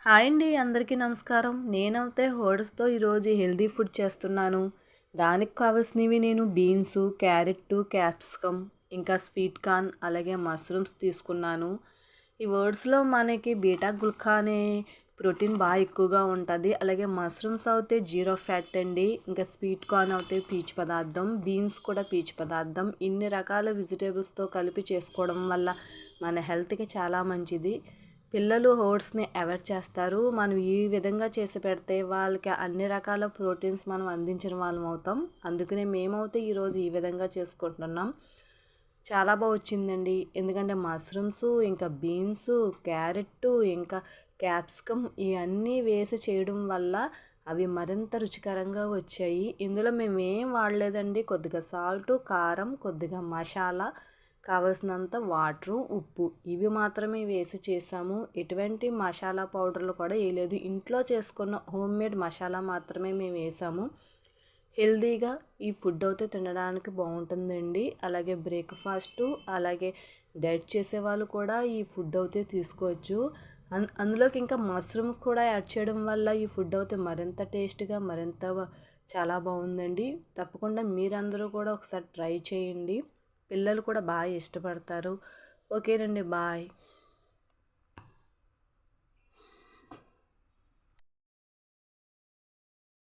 Hi అండి, అందరికీ నమస్కారం. నేనైతే ఓట్స్‌తో ఈరోజు హెల్తీ ఫుడ్ చేస్తున్నాను. దానికి కావాల్సినవి నేను బీన్స్, క్యారెట్, క్యాప్సికమ్, ఇంకా స్వీట్ కార్న్, అలాగే మష్రూమ్స్ తీసుకున్నాను. ఈ ఓట్స్‌లో మనకి బీటా గ్లూకాన్ అనే ప్రోటీన్ బాగా ఎక్కువగా ఉంటుంది. అలాగే మష్రూమ్స్ అయితే జీరో ఫ్యాట్ అండి. ఇంకా స్వీట్ కార్న్ అయితే పీచు పదార్థం, బీన్స్ కూడా పీచు పదార్థం. ఇన్ని రకాల వెజిటేబుల్స్తో కలిపి చేసుకోవడం వల్ల మన హెల్త్‌కి చాలా మంచిది. పిల్లలు ఓట్స్ని అవాయిడ్ చేస్తారు. మనం ఈ విధంగా చేసి పెడితే వాళ్ళకి అన్ని రకాల ప్రోటీన్స్ మనం అందించిన వాళ్ళం అవుతాం. అందుకనే మేమైతే ఈరోజు ఈ విధంగా చేసుకుంటున్నాం. చాలా బాగా వచ్చిందండి. ఎందుకంటే మష్రూమ్స్, ఇంకా బీన్స్, క్యారెట్, ఇంకా క్యాప్సికమ్ ఇవన్నీ వేసి చేయడం వల్ల అవి మరింత రుచికరంగా వచ్చాయి. ఇందులో మేమేం వాడలేదండి. కొద్దిగా సాల్టు, కారం, కొద్దిగా మసాలా, కావలసినంత వాటరు, ఉప్పు ఇవి మాత్రమే వేసి చేసాము. ఎటువంటి మసాలా పౌడర్లు కూడా వేయలేదు. ఇంట్లో చేసుకున్న హోమ్మేడ్ మసాలా మాత్రమే మేము వేసాము. హెల్తీగా ఈ ఫుడ్ అయితే తినడానికి బాగుంటుందండి. అలాగే బ్రేక్ఫాస్టు, అలాగే డైట్ చేసేవాళ్ళు కూడా ఈ ఫుడ్ అయితే తీసుకోవచ్చు. అందులోకి ఇంకా మష్రూమ్స్ కూడా యాడ్ చేయడం వల్ల ఈ ఫుడ్ అయితే మరింత టేస్ట్గా చాలా బాగుందండి. తప్పకుండా మీరందరూ కూడా ఒకసారి ట్రై చేయండి. పిల్లలు కూడా బాగా ఇష్టపడతారు. ఓకేనండి, బాయ్.